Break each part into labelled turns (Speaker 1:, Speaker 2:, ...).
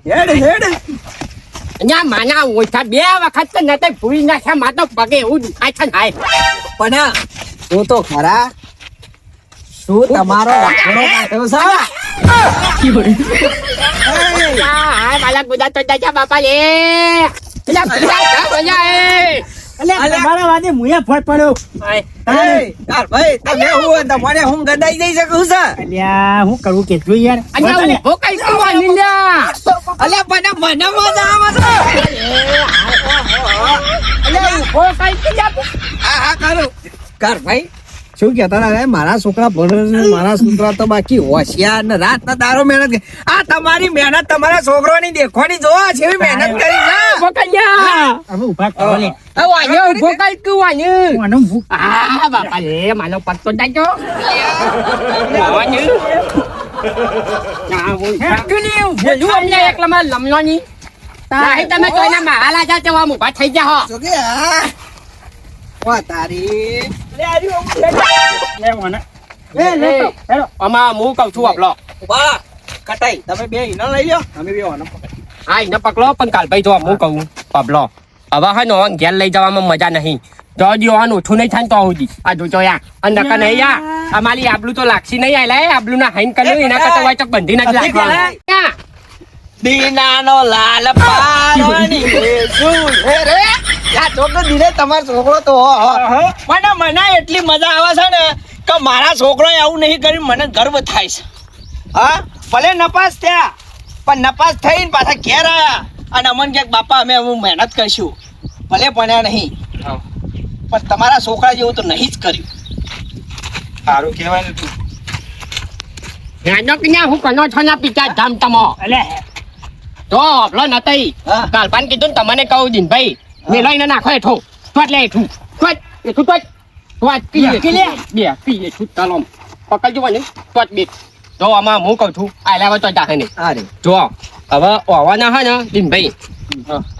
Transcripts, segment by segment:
Speaker 1: હેડ
Speaker 2: અહીંયા માના ઓછા 2 વખત તો નતે ભૂલી નાખ્યા માં તો પગે એવું દુખાય છે ને
Speaker 1: પણ તું તો ખરા શું તમારો વાઘોડો કાઢ્યો છે
Speaker 2: હા માલા ગુદા તો દાદા બાપા લે પેલા ગુદા બજા
Speaker 3: તમારા વાદે મુયા ફળ પડ્યો
Speaker 1: ભાઈ તમે હું તમારે હું ગડાઈ જઈ શકું છે
Speaker 3: અલ્યા હું કરું કેટલું યાર
Speaker 2: અહીંયા ઉભો કઈ કરવાની લ્યા
Speaker 1: અલ્યા મને મજા આવે છે
Speaker 2: અલ્યા ઉભો કઈ કે જા
Speaker 1: હા કરું કર ભાઈ શું કહેતા હતા મારા છોકરા ભણે મારા છોકરા તો બાકી હોશિયાર ને રાત ના દારો મહેનત આ તમારી મહેનત તમારા છોકરોની દેખવાની જોવા છે મહેનત કરી છે
Speaker 2: ઉભો કઈ
Speaker 3: હવે ઉભા કરો લે
Speaker 2: વાને ઉભો કઈ કે વાને
Speaker 3: આનો ભૂખ
Speaker 2: આ બાપા લે માનો પત્તો દાજો વાને ના બોલ કની ઉભો જો અમને એકલામાં લમલોની તાહી તમે કોઈના મહાલા જા તેવા ઉભા થઈ જા હો
Speaker 1: જો કે આ વા તારી
Speaker 3: લે મને લે હેલો
Speaker 2: અમા હું કહું છું આપલો
Speaker 1: ઉભા કટાઈ તમે બે ઈનો લઈ લ્યો અમે બે ઓનો
Speaker 2: હા એને પકડો પણ કાલભાઈ તો હું કહું પબલો હવે હા નો ઘેર લઈ જવામાં મજા નહીં જો દીવાન ઓછું નહીં થાય તો સુધી આ જોજો યા અને નકા નહીં યા અમારી આબલું તો લાગશી નહીં આયલા આબલું ના હાઈન કર્યું એના કરતા હોય તો બંધી ના જ લાગવા
Speaker 1: દીનાનો લાલ પારવાની શું હે રે આ છોકરો દીને તમારો છોકરો તો મને એટલી મજા આવે છે ને કે મારા છોકરોએ આવું નહીં કર્યું મને ગર્વ થાય છે હા ભલે નપાસ થયા પણ નપાસ થઈને પાછા ઘેર આયા અને અમન કે બાપા અમે હું મહેનત કરશું ભલે ભણ્યા નહીં પણ તમારા છોકરા જેવું તો નહીં જ કર્યું સારું કહેવાય ને તું
Speaker 2: નાનો કિના હું કનો છો ના પિતા ધામ તમો
Speaker 3: અલે
Speaker 2: તો આપલો નતઈ
Speaker 1: હા.
Speaker 2: કાલપાન કીધું ને તમને કહું દિન ભાઈ મેલો એને નાખો હેઠો તો લે હેઠું તો હેઠું તો બે પીએ છું ચાલો પકડજો મને તો જ બે જો આમાં હું કહું છું આ લેવા તો જાહે નહીં
Speaker 1: અરે
Speaker 2: જો હવે ઓવાના હે ને દિનભાઈ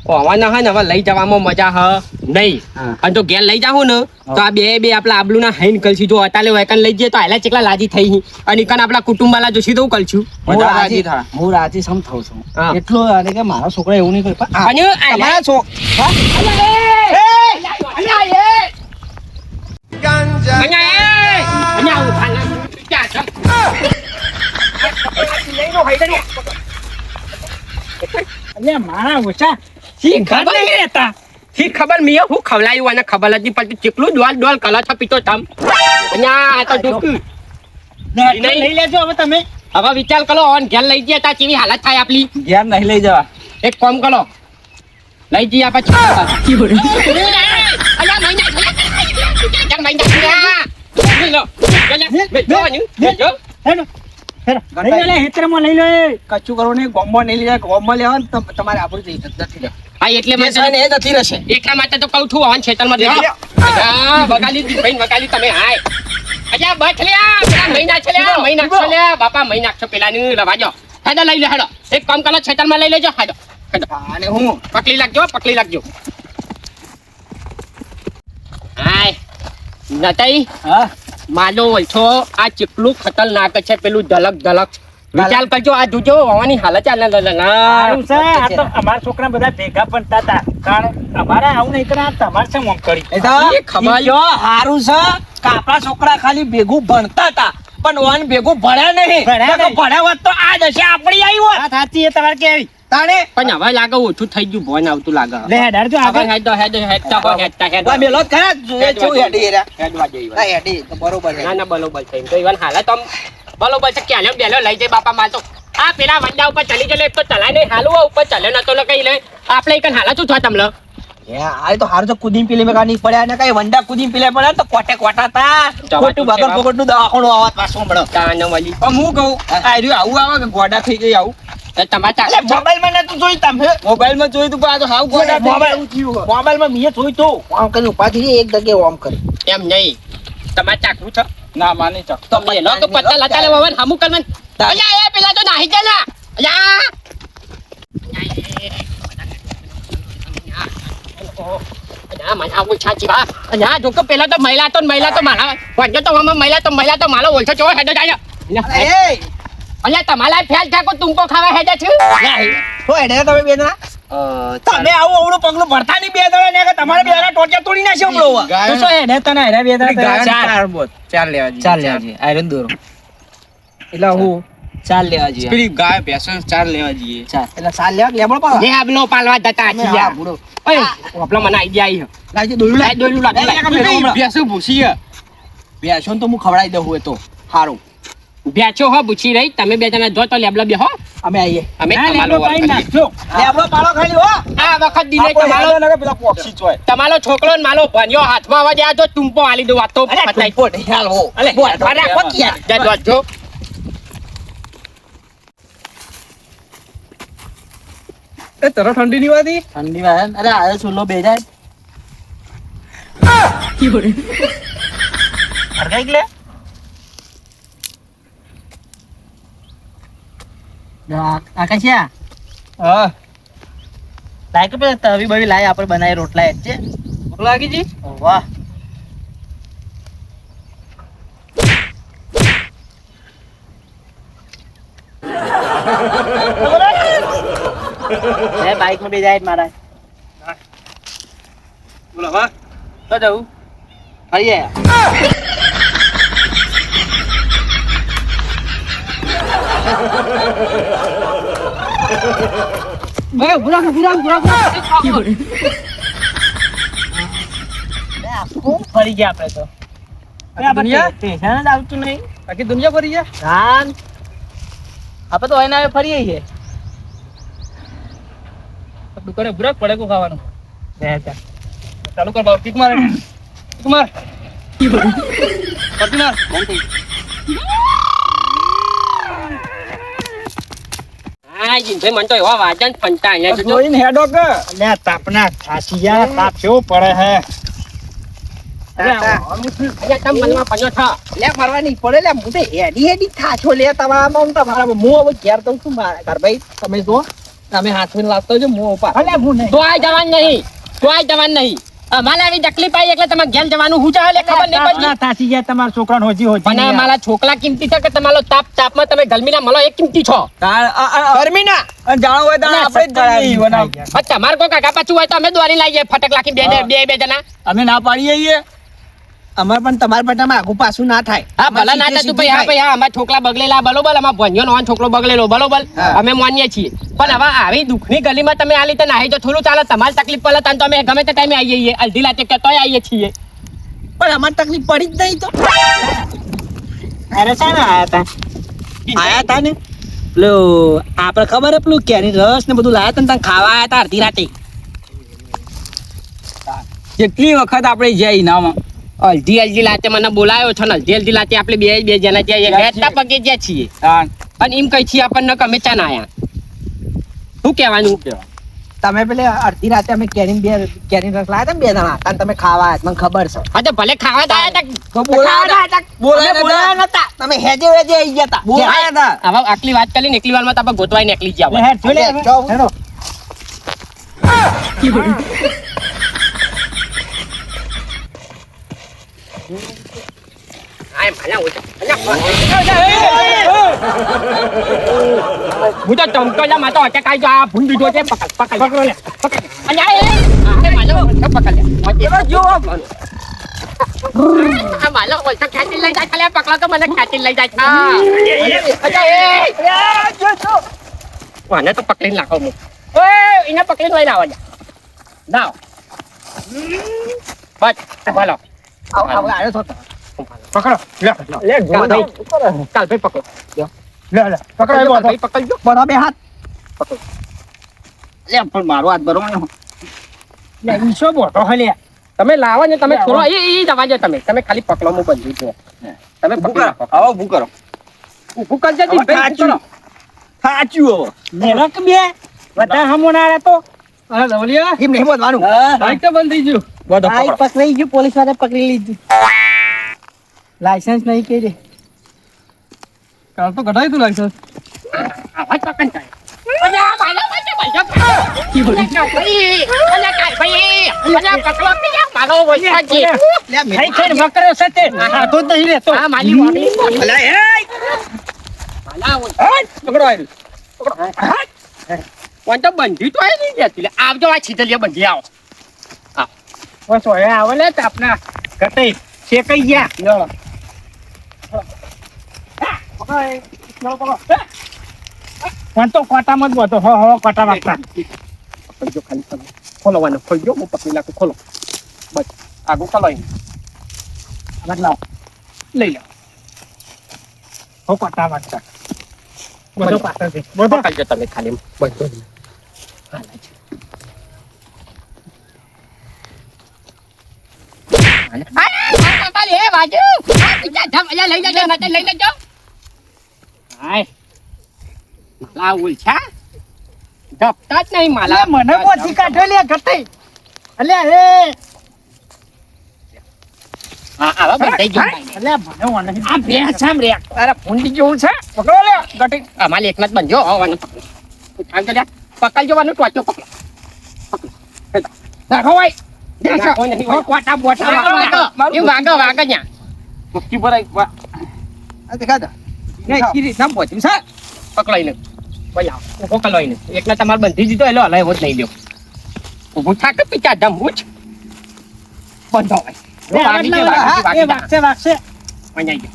Speaker 2: ઓવાના હે ને હવે લઈ જવામાં મજા હ નહીં
Speaker 1: હા.
Speaker 2: અને તો ઘેર લઈ જાઉં ને તો આ બે આપણા આબલું ના હાઈન કલસી જો અતાલે વેકન લઈ જઈએ તો આયલા ચેકલા લાજી થઈ અને કન આપણા કુટુંબ વાળા જોશી તો કલશું
Speaker 1: હું રાજી સમ થઉં છું
Speaker 2: હા.
Speaker 1: એટલો અને કે મારા છોકરા એવું નહીં કરે
Speaker 2: અને
Speaker 1: તમારા
Speaker 3: અલ્યા મારા ઓછા
Speaker 2: ખબર નહીં રહેતા ખબર મીએ હું ખવલાયું અને ખબર જ નહીં પડતી ચેકલું ડોલ કલર છે પીતો તમ અહીંયા આ તો ડૂકું
Speaker 3: લઈ લેજો હવે તમે
Speaker 2: હવે વિચાર કરો ઓન ઘેર લઈ જઈએ તા કેવી હાલત થાય આપલી
Speaker 1: ઘેર નહીં લઈ જવા
Speaker 2: એક કામ કરો લઈ જઈએ પછી
Speaker 3: હેલો લઈ લે હેતરમાં લઈ લે
Speaker 1: કચ્ચું કરો ને ગોમમાં નહીં લઈ જાય ગોમમાં લેવા ને તમારે આપણું જઈ નથી લે
Speaker 2: હા એટલે
Speaker 1: જે છે ને એ જતી રહેશે
Speaker 2: એટલા માટે તો કહું છું ઓન ખેતરમાં વગાલી ભાઈ વગાલી તમે હાય અજા બચ લ્યા પેલા મહિના છે લ્યા મહિના છે લ્યા બાપા મહિના છે પેલા ની લવાજો હેડો લઈ લે હેડો એક કામ કરો ખેતરમાં લઈ લેજો હેડો હેડો
Speaker 1: અને હું
Speaker 2: પકડી લાગજો હાય નતઈ
Speaker 1: હા
Speaker 2: માલો ઓછો આ ચેટલું ખતરનાક છે પેલું ઝલક વિચાર કરજો આ જોજો હોવાની હાલત
Speaker 3: સારું છે આ તો અમારા છોકરા બધા ભેગા પણ હતા કારણ અમારે આવું નહીં કરે તમારે છે મોમ કરી
Speaker 1: એ તો
Speaker 2: ખબર
Speaker 1: જો હારું છે કે આપણા છોકરા ખાલી ભેગું ભણતા હતા પણ ઓન ભેગું ભણ્યા નહીં
Speaker 3: ભણ્યા નહીં.
Speaker 1: ભણ્યા હોત તો આ દશા આપણી આવી હોત
Speaker 3: વાત સાચી એ તમારે કેવી
Speaker 1: તાણે
Speaker 2: પણ હવે લાગે ઓછું થઈ ગયું ભોન આવતું લાગે
Speaker 3: લે હેડાર જો આગળ
Speaker 1: આ મેલો જ ખરા જેવું હેડી એરા
Speaker 2: હેડવા જેવી
Speaker 1: આ હેડી તો બરોબર છે
Speaker 2: ના બરોબર છે તો ઈવન હાલત આમ બરોબર છે કે બેલો લઈ જાય બાપા માર તો આ પેલા વંડા ઉપર ચલી ગયેલો એક તો ચલાય નહીં હાલું ઉપર ચલ્યો નતો લગાઈ લે આપણે એક હાલત શું છો તમને
Speaker 1: આ તો હારું તો કુદીમ પીલે મેકાની પડ્યા ને કઈ વંડા કુદીમ પીલે પડ્યા તો કોટા તા ખોટું બગર પગડનું દવાખાનું આવાત પાછો મળો
Speaker 2: કાનો મળી
Speaker 1: પણ હું કહું આ રહ્યું આવું આવે કે ગોડા થઈ ગઈ આવું
Speaker 2: તમારા
Speaker 1: મોબાઈલ માં નતું જોઈ તમે મોબાઈલ માં જોયું તું પણ આ તો હાવ ગોડા
Speaker 3: મોબાઈલ માં મેં જોઈ તો
Speaker 1: આમ કરી ઉપાધી એક જગ્યાએ ઓમ કરી
Speaker 2: એમ નહીં તમારે ચાકરું છે
Speaker 1: ના માની ચક
Speaker 2: તો પેલો તો પત્તા લતા લે વવન હમુ કરવન અલ્યા એ પેલા તો નાહી ગયેલા અલ્યા અલ્યા મને આવું છાચી બા અલ્યા જો કે પેલા તો મહિલા તો મારા વાંજો તો મહિલા તો માલો ઓળખો છો હેડો જાય
Speaker 1: એ
Speaker 2: અલ્યા તમારા ફેલ ઠાકો તુમકો ખાવા હેડે છે
Speaker 1: તો હેડે તમે બે જણા તમે આવું અવળું પગલું ભરતા નહીં બે જણા ને કે તમારે બે જણા ટોટિયા તોડી નાખ્યો હમણાં હવે.
Speaker 3: તું શું હેડે તને હેડે બે દાડા
Speaker 2: ચાર લેવા જઈએ.
Speaker 1: ચાલ લેવા જઈએ આયરન દોરો એટલે હું ચાલ લેવા જઈએ
Speaker 2: પેલી ગાય ભેંસો ચાર લેવા જઈએ.
Speaker 1: ચાલ એટલે ચાલ લેવા લેબડો પાડો
Speaker 2: જે આબલો પાલવા જતા
Speaker 1: હા,
Speaker 2: છીએ.
Speaker 1: બુડો.
Speaker 2: ઓય આપલા મને આઈડિયા આવી છે.
Speaker 1: લાગજે દોડ્યું
Speaker 2: લાય દોયલું લાગ
Speaker 1: લાય.
Speaker 2: ભેંસો ભૂસી છે.
Speaker 1: બેસો તો હું ખવડાવી દઉં હોય તો સારું
Speaker 2: ભેંસો હો ભૂસી રહી તમે બે જણા જો તો લેબલા બે હો
Speaker 1: અમે આવીએ
Speaker 2: અમે
Speaker 3: ના,
Speaker 2: તમારો
Speaker 3: લેબડો પાડી નાખજો.
Speaker 1: લેબડો પાડો ખાલી હો
Speaker 2: આ વખત દિને તમારો
Speaker 1: પેલા પોક્ષી ચોય
Speaker 2: તમારો છોકરો ને મારો ભણ્યો હાથમાં આવવા દે આ જો ટૂંપો આલી દઉં આ તો
Speaker 1: અરે
Speaker 2: પતાઈ.
Speaker 1: પોટ હેલ હો
Speaker 2: અલે,
Speaker 1: બોલ રાખો ક્યાં
Speaker 2: જા જોજો.
Speaker 3: એ તરફ ઠંડી ની વાતી
Speaker 1: ઠંડી માં અરે આ ચૂલો બે જાય હરગાઈ લે આકાશિયા
Speaker 3: હા
Speaker 1: લાય કે પેલા તવી બવી લાય આપણે બનાવી રોટલા એક છે
Speaker 3: ભૂખ લાગી જી
Speaker 1: વાહ બાઈક માં બે જાય મારા
Speaker 3: બોલો હા
Speaker 1: તો જવું ફરી આયા ફરી ગયા આપણે તો
Speaker 3: દુનિયા?
Speaker 1: સ્ટેશન જ આવતું નહીં
Speaker 3: આખી દુનિયા ફરી ગયા
Speaker 1: ધાન આપણે તો એના ફરીએ છીએ
Speaker 3: દુકાને બુરાક પડે કો ખાવાનું
Speaker 1: બે ચાર.
Speaker 3: ચાલુ કર બાબુ કિક માર કિક માર પટી માર
Speaker 2: હા જીનભાઈ મને તો એવા વાજન ફંટા અહીંયા જોજો.
Speaker 3: જોઈને હેડો કે અલ્યા તાપના ખાસિયા તાપ કેવો પડે હે
Speaker 2: અહીંયા તમે મનમાં પન્યો થા.
Speaker 1: લે ફરવાની પડે લે હું તો હેડી હેડી થાચો લે તમારામાં તમારા હું હવે ઘેર દઉં છું મારા ઘર ભાઈ તમે જો તમે હાથમાં લાવતો છો હું ઉપર
Speaker 3: અલે હું નહીં
Speaker 2: તો આ જવાન નહીં તો આ જવાન નહીં અમારે આવી તકલીફ આવી એટલે તમે ઘેર જવાનું હું ચાલે ખબર નહીં પડતી.
Speaker 3: તાપના થાચી ગયા તમારા છોકરાને હોજી હોજી
Speaker 2: પણ આ મારા છોકરા કિંમતી છે કે તમારો તાપમાં તમે ગરમીના મળો એ કિંમતી છો.
Speaker 1: ગરમી ના જાણો હોય તો આપણે જ જઈએ બનાવ.
Speaker 2: પણ તમારે કોઈ કાકા પાછું હોય તો અમે દોરી લાવીએ ફટક લાખી બે જણા.
Speaker 1: અમે ના પાડીએ છીએ અમાર પણ તમારા પટામાં આગુ પાછું ના થાય
Speaker 2: હા ભલા ના થતું ભાઈ હા ભાઈ હા અમારા છોકરા બગડેલા બરોબર અમારા ભણ્યો નો છોકરો બગડેલો બરોબર
Speaker 1: હા.
Speaker 2: અમે માનીએ છીએ પણ હવે આવી દુઃખની ગલીમાં તમે આ રીતે નાહી તો થોડું ચાલે તમારી તકલીફ પડે તો અમે ગમે તે ટાઈમે આવીએ છીએ અડધી રાતે કે તોય આવીએ છીએ.
Speaker 1: પણ અમારે તકલીફ પડી જ નહીં તો
Speaker 3: અરે ચાલો આયા તા
Speaker 1: આયા તા ને પેલો આપણે ખબર હે પેલું કેરી રસ ને બધું લાયા તા ને ત્યાં ખાવા આયા તા અડધી રાતે
Speaker 3: કેટલી વખત આપણે જઈ નામાં
Speaker 2: અડધી રાતે મને બોલાયો છે ને અડધી રાતે આપણે બે જણા જઈએ હેઠતા પગે જ્યાં છીએ અને એમ કઈ છીએ આપણને કે અમે ચા ના આયા શું કહેવાનું
Speaker 1: તમે પેલે અડધી રાતે અમે કેરી રસ લાયા તા ને બે જણા અને તમે ખાવા આયા તા, મને ખબર છે
Speaker 2: હા તો ભલે ખાવા તો આયા તા.
Speaker 1: તો બોલાયા નતા તમે હેજે વેજે આઈ ગયા તા બોલાયા તા
Speaker 2: હવે આટલી વાત કરી ને એકલી વારમાં તો આપણે ગોતવાઈ નીકળી ગયા
Speaker 3: હેડ જોઈ લે હેડો
Speaker 2: હું તો ચમકો જા માતો અટક આઈ જા ભૂલ દીધો છે પકડ લે પકડ અને આ માલો પકડ લે એનો જો આ માલો ઓલતા ખેંચી લઈ જાય ખાલી પકડો તો મને ખેંચી લઈ જાય વાને તો પકડીને નાખો હું ઓય એને પકડીને લઈને આવવા જાવ બસ બોલો
Speaker 1: આવ આયો તો
Speaker 3: પકડો લે
Speaker 2: કાલ ભાઈ પકડો
Speaker 3: લે લે પકડો
Speaker 2: ભાઈ પકડજો
Speaker 1: બરો બે હાથ લે પણ મારો હાથ બરો
Speaker 3: લે ઈસો બોટો હલે
Speaker 2: તમે લાવો ને તમે થોડો એ જવા દો તમે ખાલી પકડો હું બંધું છું તમે પકડી નાખો
Speaker 1: આવો ભૂ કરો
Speaker 2: ઊભું કરજો જી ભાઈ કરો
Speaker 1: સાચું
Speaker 3: નેરક બે બધા હમોના તો અરે લવલિયા
Speaker 1: એમ નહીં બોલવાનું
Speaker 3: બાઈક તો બંધ થઈ ગયું
Speaker 2: બધો
Speaker 1: આ પકડી ગયું પોલીસ વાળા પકડી લીધું લાયસન્સ નહીં કે
Speaker 3: કાલ તો કઢાઈ તું લાગશે
Speaker 2: આવાજ પકડ જાય અલ્યા માલો બચે બચે કી બોલી ભાઈ અલ્યા કાઈ ભાઈ અલ્યા પકડો કે માલો વૈસા જી
Speaker 1: લે
Speaker 3: થઈ થઈ વકરો સતે હા તો નહીં રે તો
Speaker 2: આ માલી વાડી
Speaker 1: અલા એ
Speaker 2: માલા
Speaker 3: પકડો આઈ
Speaker 2: કોણ તો બંધી તો આવી નહીં જતી લે. આવજો આ છીતલીએ બંધી આવો.
Speaker 3: બસ હવે આવે લે તાપના કટઈ શેકાઈ ગયા
Speaker 2: લ્યો.
Speaker 3: પણ તો કોટામાં જ હતો હો કોટા વાગતા
Speaker 2: પકડજો ખાલી તમે. ખોલો વાનો ખોલજો હું પકડી નાખું ખોલો. બસ આગળ ખોલો અહીં.
Speaker 3: બદલાવ
Speaker 2: લઈ લો.
Speaker 3: હો કોટા વાગતા બધો પાછળ છે બધો
Speaker 2: પકડજો તમે ખાલી બધો જ. હાલા છે.
Speaker 3: હાય
Speaker 2: માલા ઉલછા ધપતા જ નહીં માલા.
Speaker 3: અલ્યા મને બોધી કાઢો લે કટઈ અલ્યા એ
Speaker 2: હા આવા બંધાઈ ગયો.
Speaker 3: અલ્યા મને વાને
Speaker 2: આ ભેંસ આમ રે. અરે ભૂંડી જેવું છે. પકડો લે ગટી. અમારે એકલા જ બંધ્યો હોવાનું. આમ તો લ્યા પકડજો વાનું ટોચો પકડો. પકડો. રાખો ભાઈ. રાખો નહીં. હો કોટા બોટા વાગો. એ વાગો વાગો ન્યા.
Speaker 3: મુક્તિ પર આ દેખાતા
Speaker 2: નહીં સીરી નામ પહોંચ્યું છે. પકડાઈ ને ભાઈ આવ ઉભો કલોઈ ને એકલા તમારે બંધી દીધો એટલે હલાય જ નહીં લ્યો. ઊભું થાક પીચા જમ ઉઠ બંધો ભાઈ.
Speaker 3: એ વાગશે વાગશે
Speaker 2: અહીંયા ગયો.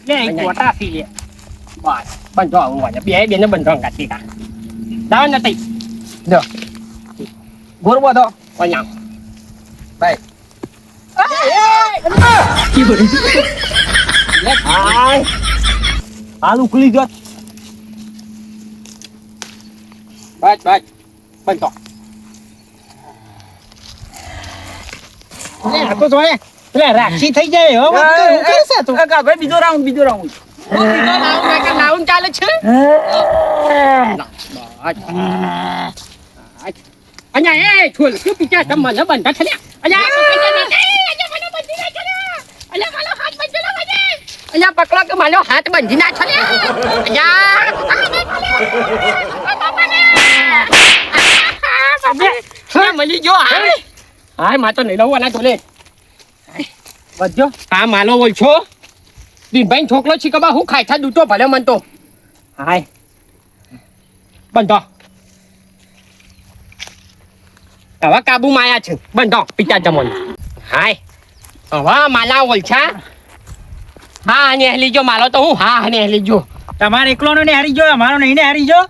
Speaker 3: લે એ કોટા થી લે
Speaker 2: બસ બંધો આવું વાજે બે બેને બંધો કાઢી કા દાવ નથી જો ગોર બધો અહીંયા ભાઈ
Speaker 3: હાલ ઉકળી ગયો
Speaker 2: બસ બસ બંધો
Speaker 3: લે આ તો જોય લે રાખી થઈ જાય હો વાત કર હું કરે છે તું
Speaker 2: કાકા ભાઈ બીજો રાઉન્ડ લાવું ચાલે છે અહીંયા એ છોલ શું પીચા તમ મને બંધા છે અહીંયા પકડો કે મારો હાથ બંધી ના છે અહીંયા મળી ગયો હા માં તો નહીં લઉં આના ચોલે
Speaker 3: વધ્યો
Speaker 2: હા માલો બોલ છો દીનભાઈ છોકરો છીકબા હું ખાઈ થા દૂતો ભલે મન તો
Speaker 3: હાય
Speaker 2: બંધો હવે કાબુમાં આયા છે બંધો પિતા જમણ હાય હવે માલા ઓલછા હા ને લીજો માલો તો હું હા ને લીજો
Speaker 3: તમારે એકલોનો ને હારી ગયો અમારો નહીં ને હારી ગયો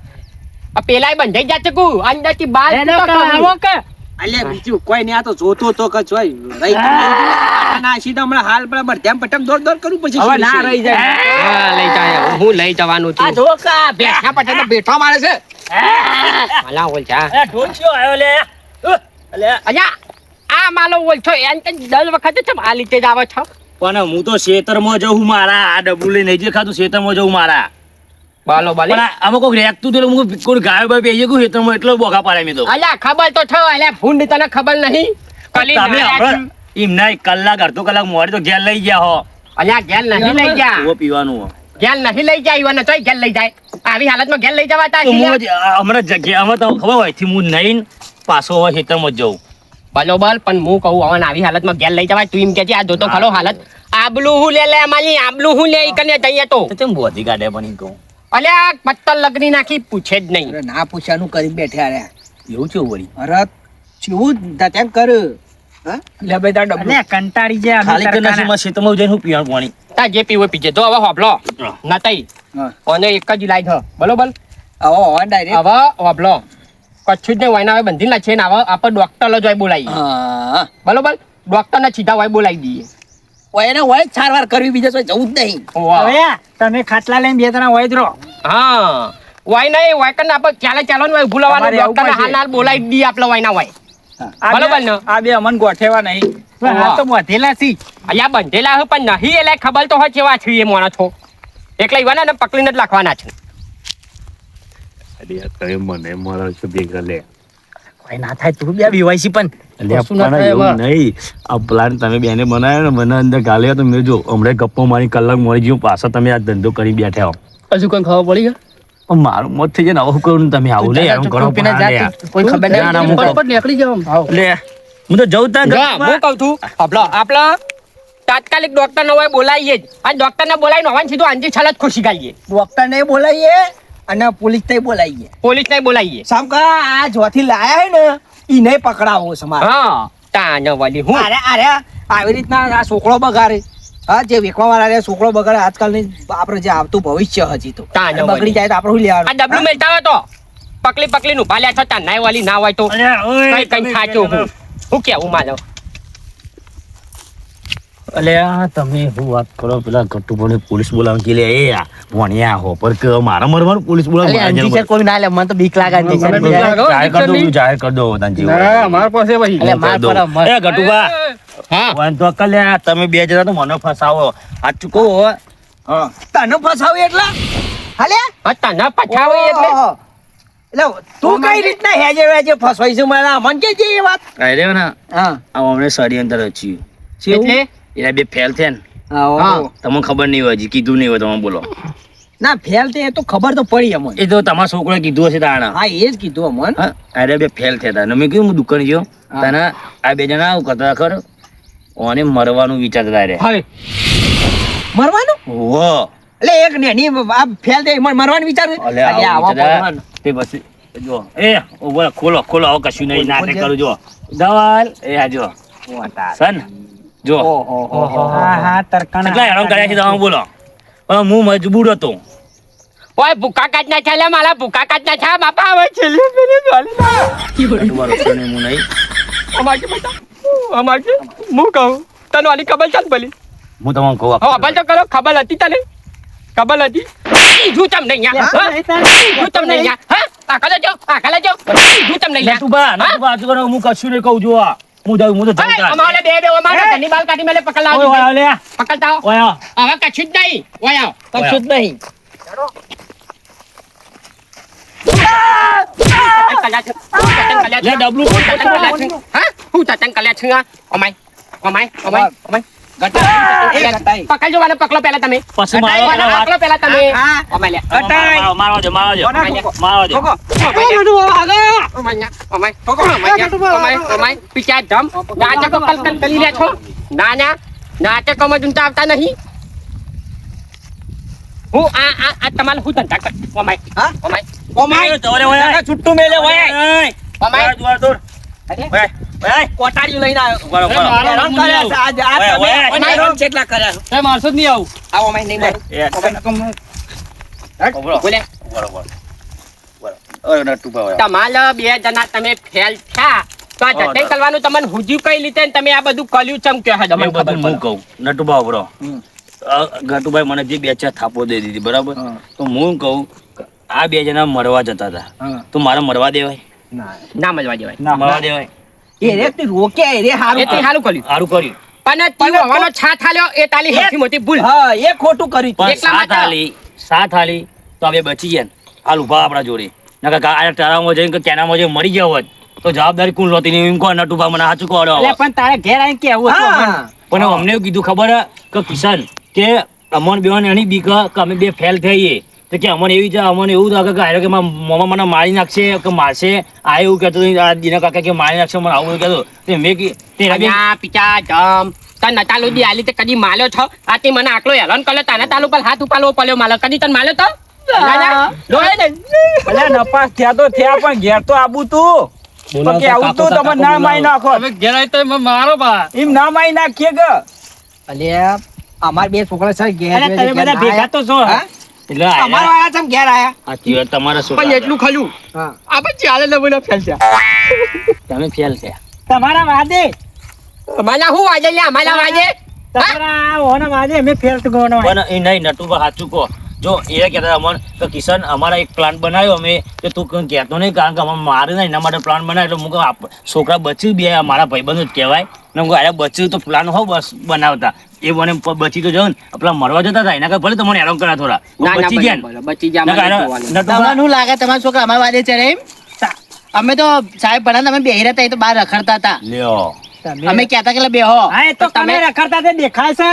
Speaker 2: આ પેલાય બંધાઈ જાતે કુ અંદરથી બહાર
Speaker 3: આવો કે
Speaker 1: અલ્યા બીજું કોઈ નહીં, આ તો જોતો તો કચ હોય રહી ના સીધા હમણાં હાલ પેલા બધામ પટમ દોડ દોડ કરું પછી
Speaker 3: હવે ના રહી જાય
Speaker 2: હા લઈ જાય હું લઈ જવાનું છું
Speaker 3: આ જો કા
Speaker 2: બેઠા પટે બેઠો મારે છે માલા ઓલછા
Speaker 3: અરે ઢોલછિયો આવ્યો લે અલ્યા
Speaker 2: અલ્યા આ માલો ઓલછો એમ તો દર વખતે છે આ લીધે જ આવે છો
Speaker 4: પણ હું તો ખેતરમાં જઉં મારા આ ડબ્બુ લઈને જે ખાતું ખેતરમાં જઉં મારા
Speaker 2: બાલો બાલે
Speaker 4: પણ આમાં કોઈ રેકતું તો હું કોઈ ગાય બાય બેસી ગયું ખેતરમાં એટલો બોખા પાડે મેં તો
Speaker 2: અલ્યા ખબર તો છો અલ્યા ભૂંડ તને ખબર નહીં કલી
Speaker 4: તમે આપણે એમના કલાક અડધો કલાક મોડે તો ઘેર લઈ ગયા હો
Speaker 2: અલ્યા ઘેર નહીં લઈ જા
Speaker 4: એવો પીવાનું હો.
Speaker 2: ઘેર નહીં લઈ જાય ઈવન તોય ઘેર લઈ જાય આવી હાલતમાં ઘેર લઈ જવાતા
Speaker 4: તો હું હમણાં જગ્યામાં તો ખબર હોય થી હું નહીં પાછો હવે ખેતરમાં જ જઉં
Speaker 2: બરોબર પણ હું કહું હવે આવી હાલતમાં ઘેર લઈ જવાય તું એમ કે છે આ જોતો ખરો હાલત આબલું હું લે અમારી આબલું હું લે ઈ કને જઈએ તો
Speaker 4: તો તેમ બોધી કાઢે પણ ઈ કહું
Speaker 2: અલ્યા પત્તર લગની નાખી પૂછે જ નહીં
Speaker 1: અરે ના પૂછાનું કરી બેઠા રે
Speaker 4: એવું છે વળી
Speaker 1: અરે ચેવું તેમ કર હા લે ભાઈ તાર ડબલું
Speaker 3: અલ્યા કંટાળી જાય
Speaker 4: ખાલી કનાસીમાં ખેતરમાં જઈને હું પીવાનું પાણી
Speaker 2: તા જે પીવો પીજે જો હવે હોબલો નતઈ
Speaker 1: હા
Speaker 2: અને એક જ લાઈ થ બરોબર
Speaker 1: આવો હવે ડાયરેક્ટ
Speaker 2: હવે હોબલો કચ્છું જ ને વાયના હવે બંધી ના છે ને હવે આપણે ડોક્ટર જ હોય બોલાવી
Speaker 1: હા
Speaker 2: બરોબર ડોક્ટર ને સીધા હોય બોલાવી દઈએ
Speaker 1: ઓય એને ઓય સારવાર કરવી બીજા કોઈ જવું જ નહીં
Speaker 2: વાહ.
Speaker 3: હવે તમે ખાટલા લઈને બે જણા હોય જ રહો
Speaker 2: હા વાય નહીં વાય કને આપણે ચાલો ને વાય ભૂલાવાનું
Speaker 3: તમારે આવું
Speaker 2: ડોક્ટર
Speaker 3: પડશે.
Speaker 2: હાલ બોલાવી દઈએ આપણે વાયના વાય
Speaker 3: આ બે-
Speaker 2: બરોબર ને?
Speaker 3: આ બે અમન ગોઠેવા નહીં આ તો મોઢેલા સી
Speaker 2: અહીંયા બંધેલા હોય પણ નહીં એટલે ખબર તો હોય કેવા છીએ મોણા છો એટલે ઈવાના ને પકડીને જ રાખવાના છે
Speaker 4: મને મારા છે ભેગા લે
Speaker 3: કોઈ ના થાય તું બે બીવાયસી પણ
Speaker 2: કશું ના થાય એમાં.
Speaker 4: નહીં આ પ્લાન તમે બેને બનાવ્યો ને મને અંદર ગાલ્યો તો મેં જો હમણાં ગપ્પો મારી કલાક મળી ગયું પાછા તમે આ ધંધો કરી બેઠા હો
Speaker 2: હજુ કોઈ ખબર પડી ગઈ
Speaker 4: પણ મારું મોત થઈ જાય ને આવું કરું ને તમે આવું લે આવું કરો પણ આ લે.
Speaker 2: કોઈ ખબર
Speaker 4: ના, ના, હું કહું.
Speaker 2: નીકળી જાવ
Speaker 4: લે હું તો જઉં તાં
Speaker 2: હા હું કહું છું આપલો તાત્કાલિક ડોક્ટર ને હોય બોલાવીએ જ અને ડોક્ટર ને બોલાવીને હવાન સીધું આંજી છલત ખુશી ગાઈએ
Speaker 1: ડોક્ટર ને બોલાવીએ અને પોલીસ તઈ બોલાઈએ
Speaker 2: પોલીસ ને બોલાવીએ
Speaker 1: સામ કા આ જોથી લાયા હે ને ઈ નહીં પકડાવો છે મારે
Speaker 2: હા તાને વળી હું
Speaker 1: અરે આવી રીતના આ છોકરો બગાડે હા જે વેકવા વાળા છોકરો બગાડે આજકાલ ની આપણે જે આવતું ભવિષ્ય હજી તો
Speaker 2: તાને
Speaker 1: બગડી જાય તો આપણે શું
Speaker 2: આ
Speaker 1: લેવાનું
Speaker 2: ડબલું મેલતા હોય તો પકલી નું ભાલ્યા છો તાર નાય વાલી ના હોય તો કઈ ખાચો હું કેવું માલો
Speaker 4: અલ્યા તમે શું વાત કરો પેલા ગટુભાઈ પોલીસ બોલાવવા કે લે એ ભણ્યા હો પર કે મારા મરવાનું પોલીસ બોલાવવા
Speaker 1: કોઈ ના લે મને તો બીક લાગે
Speaker 4: જાહેર કર દો તાંજી
Speaker 3: અમારા પાસે ભાઈ
Speaker 4: એ ગટુભા
Speaker 2: હા
Speaker 4: વાન તો કલ્યા તમે બે જણા તો મને ફસાવો આ ચૂકો
Speaker 1: હા તને ફસાવી એટલે હાલે
Speaker 2: તને પછાવે એટલે
Speaker 1: એટલે તું કઈ રીતના હેજે વેજે ફસવાઈ છે મને મન કે જે એ વાત
Speaker 4: અરે ને
Speaker 1: હા
Speaker 4: આ અમને સાડી અંદર રચ્યું
Speaker 2: એટલે
Speaker 4: એના બે ફેલ થયા ને
Speaker 1: હા
Speaker 4: તમને ખબર નહીં હોય હજી કીધું નહીં હોય તમે બોલો
Speaker 1: ના ફેલ તે તો ખબર તો પડી અમને
Speaker 4: એ તો તમારા છોકરોએ કીધું હશે તાણા
Speaker 1: હા એ જ કીધું અમને
Speaker 4: હા અરે બે ફેલ થયા હતા મેં કીધું હું દુકાન ગયો તને આ બે જણા આવું કરતા ખર ઓને મરવાનું વિચારતા રે
Speaker 2: હવે
Speaker 1: મરવાનું
Speaker 4: ઓહો
Speaker 1: એટલે એક નેની આ ફેલ થઈ મરવાનું વિચાર
Speaker 4: અલે આવો તે પછી જો એ ઓવર ખોલો આવો કશું નહીં નાટક કરું જો દવાલ એ આ જો સન જો
Speaker 3: હા તરકાના
Speaker 4: કેટલા હેરાન કર્યા છે તમે બોલો પણ હું મજબૂર હતો
Speaker 2: ઓય ભૂકા કાટ ના ચાલે મારા ભૂકા કાટ ના છા બાપા આવે છેલ્લે પેલે ચાલે
Speaker 4: તમારો સને હું નહીં
Speaker 2: અમાકે બેટા અમાકે હું કહું તને વાલી ખબર ચાલ ભલી
Speaker 4: હું તમને કહું
Speaker 2: હા અભલ તો કરો ખબર હતી તને ખબર હતી ઈજુ તમ નહીં યા ઈજુ તમ નહીં યા હા આખા લેજો ઈજુ તમ નહીં યા
Speaker 4: નટુબા આજુ કરો હું કશું નહીં કહું જો હું તો જમતા
Speaker 2: અમારે બે અમારે ધની બાલ કાઢી મેલે પકડ લાવજો
Speaker 4: ઓય લે
Speaker 2: પકડતા
Speaker 4: ઓય
Speaker 2: હવે કશું જ નહીં ઓય આવ
Speaker 1: કશું જ નહીં
Speaker 4: લે ડબલું
Speaker 2: હા હું ચટન કલ્યા છું અમાય પકડજો વાને પકડો પહેલા તમે
Speaker 4: પછી મારો
Speaker 2: પકડો પહેલા તમે અમાય લે
Speaker 4: મારવા દે મારવા દે
Speaker 2: પીછા ધમ નાટકો કલકલ કરી રહ્યા છો ના નાટકોમાં જુનતા આવતા નહીં હું આ તમારે હું ધંધા કર અમાય
Speaker 1: છૂટું મેલે હોય કોટાડીઓ લઈને આવ્યો હેરાન કર્યા છે આજ તમે હેરાન કેટલા કર્યા છે
Speaker 2: મારસો જ નહીં આવું
Speaker 1: આવો અમે નહીં
Speaker 2: બોલે તમારે બે જણા તમે ફેલ થયા તો આ જટઈ કરવાનું તમને હુજ્યું કઈ રીતે ને તમે આ બધું કર્યું ચમ કે હદ મને ખબર
Speaker 4: હું કહું નટુબા બરો ગટુભાઈ મને જે બે ચાર થાપો દઈ દીધી બરાબર તો હું કહું આ બે જણા મરવા જતા હતા તો મારે મરવા દેવાય
Speaker 2: ના મજવા દેવાય
Speaker 4: મરવા દેવાય
Speaker 1: એ રે તું રોકે એ રે હારું
Speaker 2: એ હાલું કર્યું
Speaker 4: સારું કર્યું
Speaker 2: પણ તું હવાનો છા થાલ્યો એ તાલી સૌથી મોટી ભૂલ
Speaker 1: હા એ ખોટું કર્યું
Speaker 4: પણ
Speaker 2: એટલા માટે
Speaker 4: સાત હાલી તો હવે બચી ગયા ને હાલ ઉભા આપણા જોડે નકર આ ટાળામાં જઈને કે કેનામાં જઈને મરી ગયા હોત તો જવાબદારી કોણ લોતી નહીં એમ કહો નટુભા મને સાચું કહો
Speaker 3: પણ તારે ઘેર આવીને કેવું હતું
Speaker 4: પણ અમને એવું કીધું ખબર હે કે કિશન કે અમન બેવાને એની બીક કે અમે બે ફેલ થઈએ તો કે અમને એવી છે અમને એવું લાગે કે આયો કે મામા મને મારી નાખશે કે મારશે આ એવું કહેતો આ દીના કાકા કે મારી નાખશે મને આવું કહેતો તે મેં
Speaker 2: અહીંયા પીચા જમ તને નતાલુ દી આલી તે કદી માલ્યો છો આ તે મને આકલો હેરાન કર્યો તાના તાલુ પર હાથ ઉપાડવો પડ્યો માલો કદી તને માલ્યો તો
Speaker 3: અલે નપાસ થયા તો થયા પણ ઘેર તો આબુ તું કે આવું તો તમે ના મારી નાખો
Speaker 2: ઘેર આવી તો મારો બા
Speaker 3: એમ ના મારી નાખીએ કે
Speaker 1: અલે અમાર બે છોકરા છે ઘેર
Speaker 3: અરે તમે બધા ભેગા તો છો
Speaker 4: એટલે
Speaker 1: અમાર વાળા છે ઘેર આયા
Speaker 4: સાચી વાત તમારા
Speaker 2: પણ
Speaker 4: છોકરા
Speaker 2: એટલું ખલું
Speaker 1: હા
Speaker 2: આ પછી ચાલે લબુના ફેલ છે
Speaker 4: તમે ફેલ થયા
Speaker 3: તમારા વાદે
Speaker 2: માલા હું વાજે લ્યા માલા વાજે
Speaker 3: તમારા ઓના વાદે અમે ફેર તો ગોનો
Speaker 4: પણ એ નહીં નટુભા સાચું કહો જો એ કહેતા અમન કે કિશન અમારા એક પ્લાન બનાવ્યો અમે કે તું કંઈ કહેતો નહીં કારણ કે અમે મારે ને એના માટે પ્લાન બનાવ્યો એટલે હું કહું છોકરા બચ્યું બે મારા ભાઈબંધો જ કહેવાય ને હું અરે બચ્યું તો પ્લાન હો બસ બનાવતા એ મને બચી તો જાવ ને પેલા મરવા જતા હતા એના કાંઈ ભલે તમને હેરાન કર્યા થોડા બચી ગયા ને
Speaker 2: બચી જા
Speaker 4: નટુભા
Speaker 5: શું લાગે તમારા છોકરા અમારા વાદે છે એમ અમે તો સાહેબ ભણા અમે બેહી રહ્યા હતા એ તો બહાર રખડતા હતા
Speaker 4: લ્યો
Speaker 5: અમે કહેતા કે બેહો
Speaker 3: હા એ તો તમે રખડતા તે દેખાય છે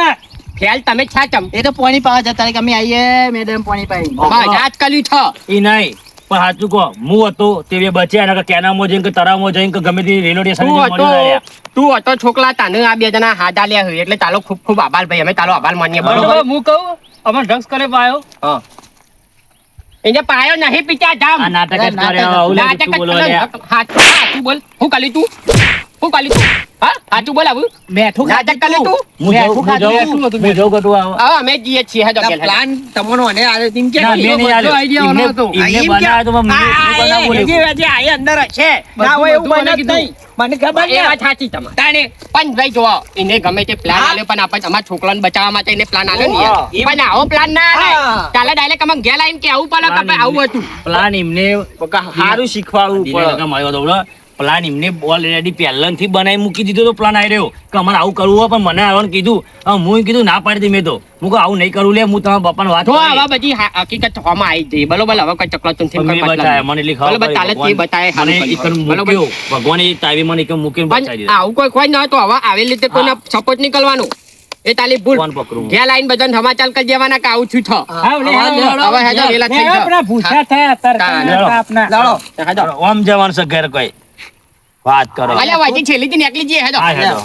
Speaker 2: ફેલ તમે છા ચમ
Speaker 5: એ તો પાણી પાવા જતા રહ્યા કે અમે આવીએ મેડમ પાણી પાઈ
Speaker 2: બસ આજ કર્યું છો
Speaker 4: એ નહીં પણ સાચું કહો હું હતો તે બે બચ્યા એના કેનામાં જઈને કે તળાવમાં જઈને કે ગમે તે રેલવે સ્ટેશન
Speaker 2: તું હતો છોકલા તને આ બે જણા હાથ આલ્યા હોય એટલે તારો ખૂબ ખૂબ આભાર ભાઈ અમે તારો આભાર માનીએ બરોબર
Speaker 3: હું કહું અમે ડ્રગ્સ કરે પાયો
Speaker 2: એને પાયો નહીં પીતા જામ
Speaker 4: આ નાટક જ કરે આવું લે
Speaker 2: નાટક
Speaker 4: તું બોલો
Speaker 2: જ
Speaker 4: લે
Speaker 2: કરે. હાચું બોલ હું કાલી તું હા હાચું બોલ આવું
Speaker 5: બેઠું
Speaker 2: નાટક કાલી તું
Speaker 4: હું જઉં કટુ આવો
Speaker 2: હા અમે જઈએ છીએ હેડો ઘેર, હેડો.
Speaker 1: પ્લાન તમારો અને આલે તેમ કે
Speaker 4: ના, મેં નહીં આલ્યો. એમને બનાવ્યો તો પણ હું બનાવું
Speaker 1: અંદર હશે ના હોય એવું બને જ નહીં મને ખબર
Speaker 2: એ વાત સાચી તમારી. તાણે પણ ભાઈ જો એને ગમે તે પ્લાન આલ્યો પણ આપણે અમારા છોકરાને બચાવવા માટે એને પ્લાન આલ્યો ને યાર. પણ આવો પ્લાન ના આલે
Speaker 1: હા.
Speaker 2: કાલે ડાયરેક્ટ અમે ઘેર આવીને કે આવું પડે કે ભાઈ આવું હતું
Speaker 4: પ્લાન એમને સારું શીખવાડવું પડે પ્લાન એમને ઓલરેડી પહેલાથી બનાવી મૂકી દીધો તો પ્લાન આવી રહ્યો કે અમારે આવું કરવું હોય પણ મને આવવાનું કીધું હું કીધું ના પાડી દીધી મેં તો હું કહું આવું નહીં કરવું લે હું તમારા પપ્પાને વાત
Speaker 2: તો
Speaker 4: કરી.
Speaker 2: આવા બધી હકીકત થવામાં આવી જઈ બરોબર હવે કોઈ ચકલા ચુનથી કોઈ
Speaker 4: મને
Speaker 2: મતલબ
Speaker 4: બચાય,
Speaker 2: નહીં.
Speaker 4: મને એટલી ખબર
Speaker 2: બરોબર તાલે
Speaker 4: પડી.
Speaker 2: તે બતાય
Speaker 4: મને
Speaker 2: સારું
Speaker 4: ઈકન
Speaker 2: કર્યું. બરોબર
Speaker 4: મૂક્યો. ભગવાને એ તાવી મને ઈકન મૂકીને બચાવી
Speaker 2: પણ
Speaker 4: દીધો.
Speaker 2: આવું કોઈ ના તો હવે આવી રીતે કોઈને સપોર્ટ નહીં કરવાનો એ તાલી ભૂલ
Speaker 4: કોણ પકડું?
Speaker 2: ઘેર આવીને બધાને સમાચાર કરી દેવાના કે આવું છું થયું. હવે હેડો વેલા થઈ જાઓ.
Speaker 3: આપણા ભૂસા થયા
Speaker 4: લડો.
Speaker 3: આપના
Speaker 1: લડો
Speaker 4: આમ જવાનું છે ઘેર કોઈ વાત કરો
Speaker 2: અલ્યા વાજી છેલ્લી થી નીકળી જઈએ હેડો
Speaker 4: હા, હેડો.